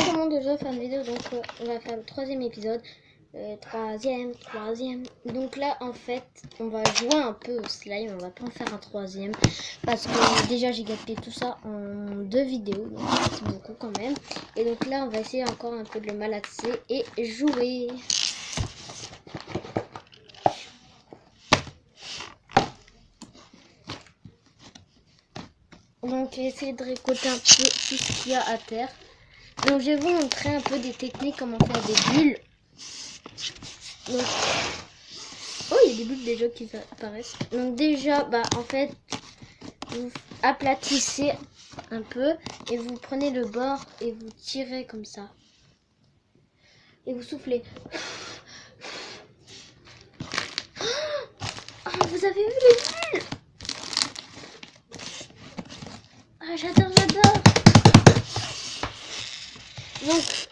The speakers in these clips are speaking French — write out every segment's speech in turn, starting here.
comment déjà faire une vidéo, donc on va faire le troisième épisode. Troisième. Donc là, en fait, on va jouer un peu au slime. On va pas en faire un troisième. Parce que déjà, j'ai gaspillé tout ça en 2 vidéos. Donc c'est beaucoup quand même. Et donc là, on va essayer encore un peu de le malaxer et jouer. Donc essayer de récolter un peu tout ce qu'il y a à terre. Donc je vais vous montrer un peu des techniques, comment faire des bulles. Donc, oh, il y a des bulles déjà qui apparaissent. Donc déjà, bah en fait, vous aplatissez un peu et vous prenez le bord et vous tirez comme ça. Et vous soufflez. Oh, vous avez vu les bulles? Ah, j'adore. Donc,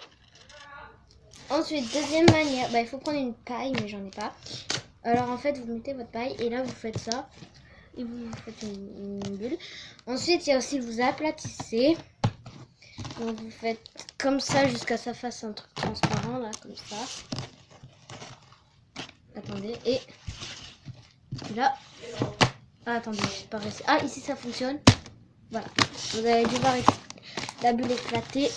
ensuite, deuxième manière, bah il faut prendre une paille, mais j'en ai pas. Alors en fait, vous mettez votre paille et là vous faites ça. Et vous faites une bulle. Ensuite, il y a aussi vous aplatissez. Donc vous faites comme ça jusqu'à ce que ça fasse un truc transparent là, comme ça. Attendez, et là. Ah, attendez, je sais pas réussi. Ah, ici ça fonctionne. Voilà. Vous allez devoir la bulle éclater.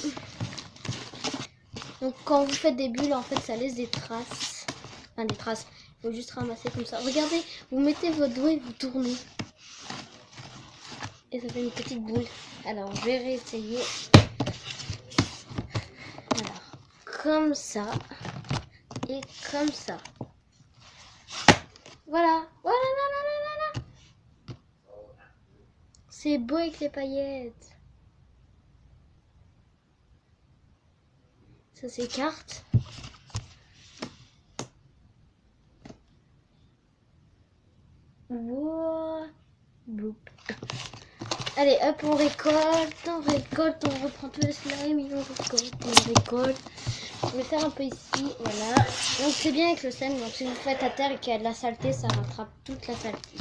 Donc quand vous faites des bulles, en fait, ça laisse des traces. Enfin, des traces. Il faut juste ramasser comme ça. Regardez, vous mettez votre doigt et vous tournez. Et ça fait une petite boule. Alors, je vais réessayer. Alors, comme ça. Et comme ça. Voilà. Voilà. C'est beau avec les paillettes. Ça s'écarte. Wow. Bloup. Allez, hop, on récolte, on reprend tout le slime, on récolte. Je vais faire un peu ici, voilà. Donc c'est bien avec le slime, donc si vous faites à terre et qu'il y a de la saleté, ça rattrape toute la saleté.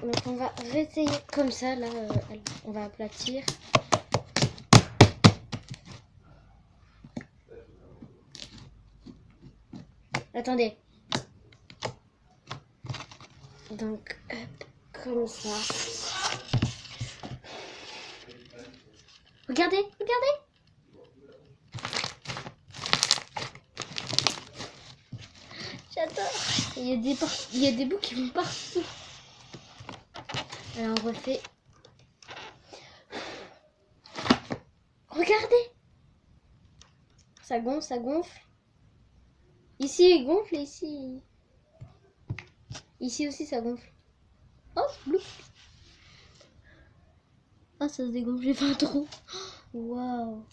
Donc on va réessayer comme ça, là, on va aplatir. Attendez. Donc, hop, comme ça. Regardez. J'adore. Il y a des bouts qui vont partout. Alors on refait. Regardez. Ça gonfle. Ici il gonfle et ici. Ici aussi ça gonfle. Oh, bloup. Ah, ça se dégonfle, j'ai fait un trou. Waouh.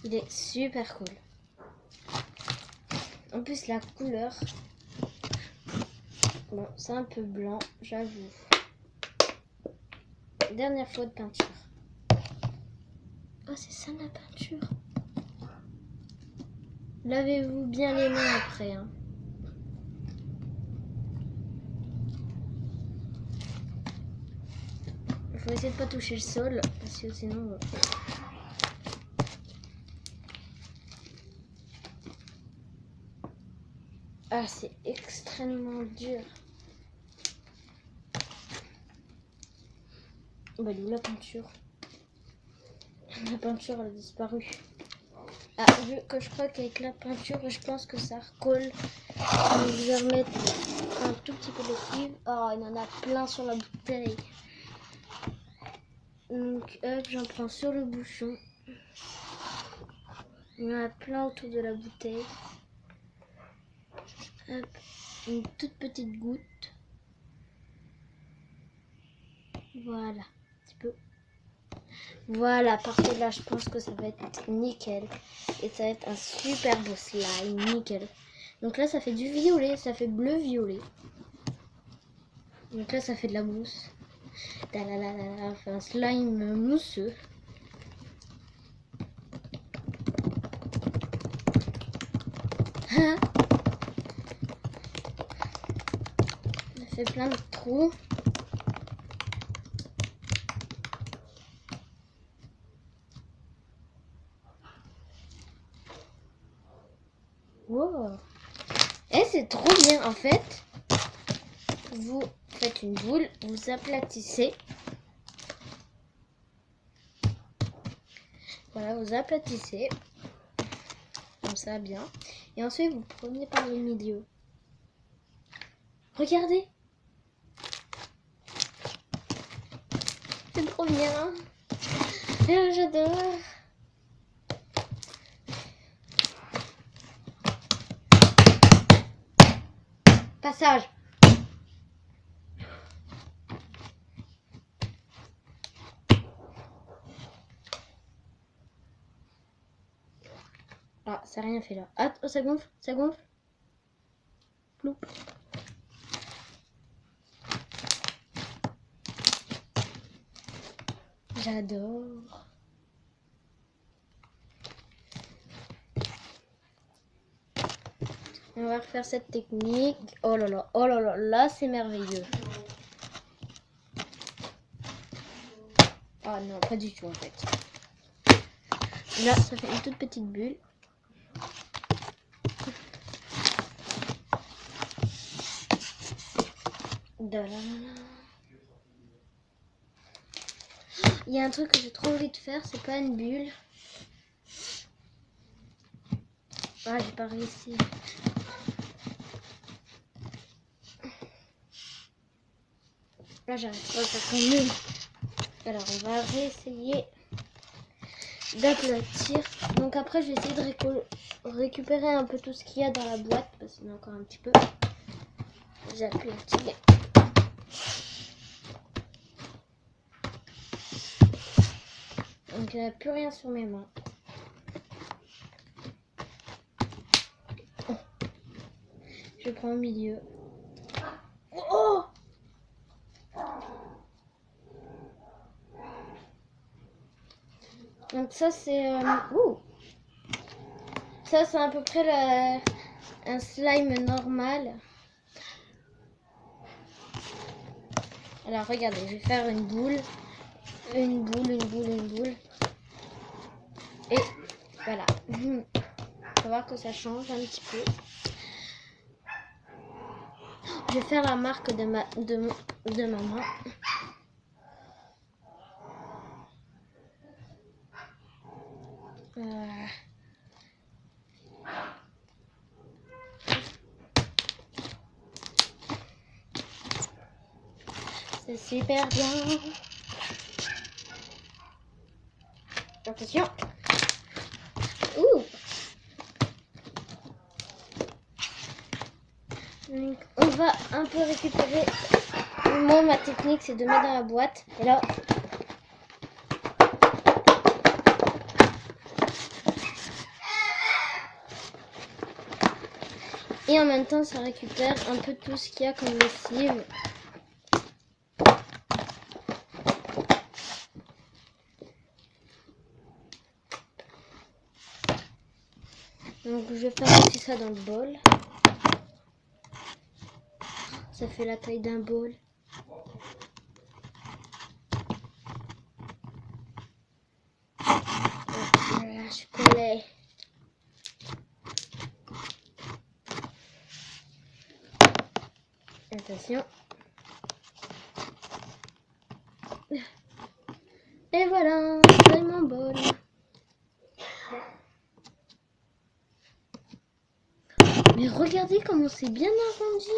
Il est super cool. En plus, la couleur... Bon, c'est un peu blanc, j'avoue. Dernière fois de peinture. Oh, c'est ça la peinture. Lavez-vous bien les mains après. Hein. Il faut essayer de pas toucher le sol, parce que sinon... Ah, c'est extrêmement dur. Bah, elle est où la peinture? La peinture, elle a disparu. Ah, vu que je crois qu'avec la peinture, je pense que ça recolle. Donc, je vais remettre un tout petit peu de cuivre. Oh, il y en a plein sur la bouteille. Donc, hop, j'en prends sur le bouchon. Il y en a plein autour de la bouteille. Hop, une toute petite goutte. Voilà, un petit peu. Voilà, parfait. Là, je pense que ça va être nickel. Et ça va être un super beau slime, nickel. Donc là, ça fait du violet, ça fait bleu-violet. Donc là, ça fait de la mousse. Enfin, un slime mousseux. fait plein de trous. Wow. Et c'est trop bien en fait. Vous faites une boule, vous aplatissez. Voilà, vous aplatissez. Comme ça, bien. Et ensuite, vous prenez par le milieu. Regardez. C'est trop bien. Ah, j'adore. Passage. Ah, ça n'a rien fait là. Ah, oh, ça gonfle, ça gonfle. Ploup. J'adore. On va refaire cette technique. Oh là, là c'est merveilleux. Ah non, pas du tout en fait. Là, ça fait une toute petite bulle. Il y a un truc que j'ai trop envie de faire, c'est pas une bulle. Ah, j'ai pas réussi. Là, j'arrive pas à faire comme nul. Alors, on va réessayer d'aplatir. Donc après, je vais essayer de récupérer un peu tout ce qu'il y a dans la boîte, parce qu'il y en a encore un petit peu. J'aplatis. Donc, il n'y a plus rien sur mes mains. Je prends au milieu. Oh! Donc ça c'est ça c'est à peu près un slime normal. Alors regardez, je vais faire une boule, une boule, une boule, une boule. Et voilà. On va voir que ça change un petit peu. Je vais faire la marque de ma main. C'est super bien. Attention. Ouh. Donc, on va un peu récupérer. Moi, ma technique, c'est de mettre dans la boîte. Et là, et en même temps, ça récupère un peu tout ce qu'il y a comme lessive. Donc, je vais faire aussi ça dans le bol. Ça fait la taille d'un bol. Voilà, je collais. Attention. Et voilà, c'est mon bol. Mais regardez comment c'est bien arrondi.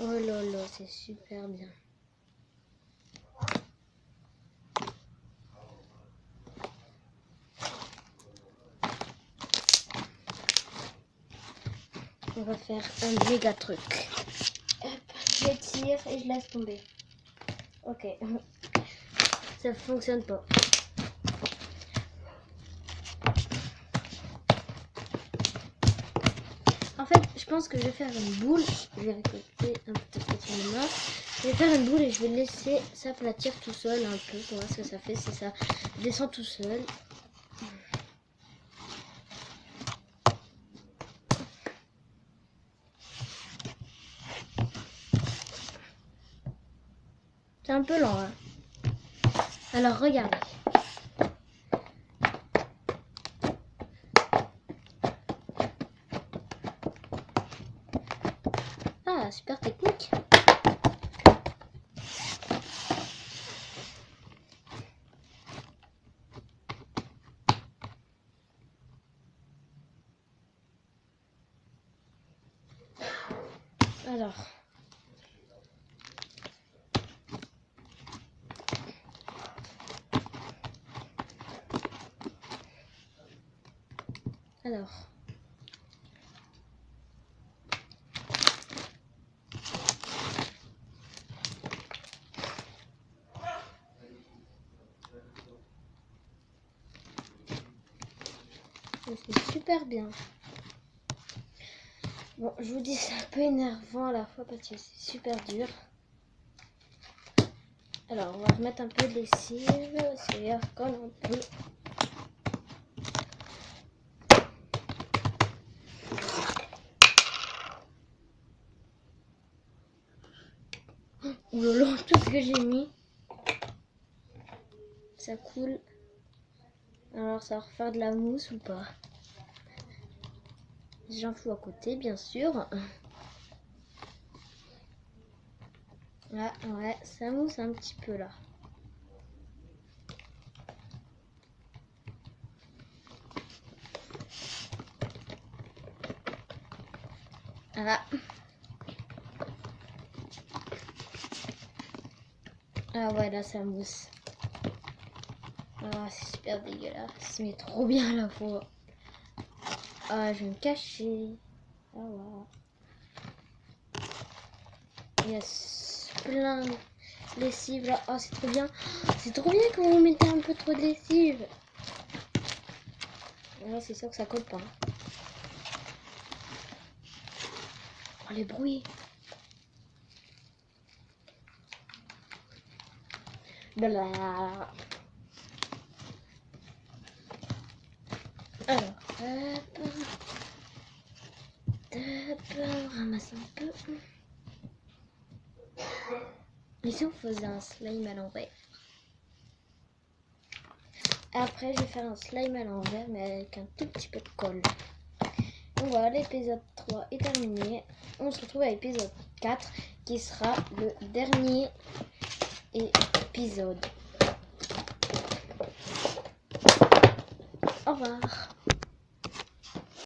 Oh là là, c'est super bien. On va faire un méga truc. Hop, je tire et je laisse tomber. Ok. Ça fonctionne pas. En fait, je pense que je vais faire une boule. Je vais récolter un petit peu sur les mains. Je vais faire une boule et je vais laisser s'aplatir tout seul un peu pour voir ce que ça fait si ça descend tout seul. C'est un peu lent. Hein. Alors regardez. Ah, super technique. Alors. C'est super bien. Bon, je vous dis, c'est un peu énervant à la fois parce que c'est super dur. Alors, on va remettre un peu de lessive. C'est colle un peu. Ouh là là, tout ce que j'ai mis. Ça coule. Alors, ça va refaire de la mousse ou pas? J'en fous à côté, bien sûr. Ah, ouais, ça mousse un petit peu là. Ah. Ah ouais, là, ça mousse. Ah, c'est super dégueulasse, mais trop bien à la fois. Ah, je vais me cacher. Ah ouais. Il y a plein de lessive là. Oh, c'est trop bien. C'est trop bien quand vous mettez un peu trop de lessive. Là, c'est sûr que ça colle pas. Oh, les bruits. Blablabla. Alors, hop. On ramasse un peu. Et si on faisait un slime à l'envers? Après, je vais faire un slime à l'envers, mais avec un tout petit peu de colle. Donc voilà, l'épisode 3 est terminé. On se retrouve à l'épisode 4, qui sera le dernier épisode. Au revoir.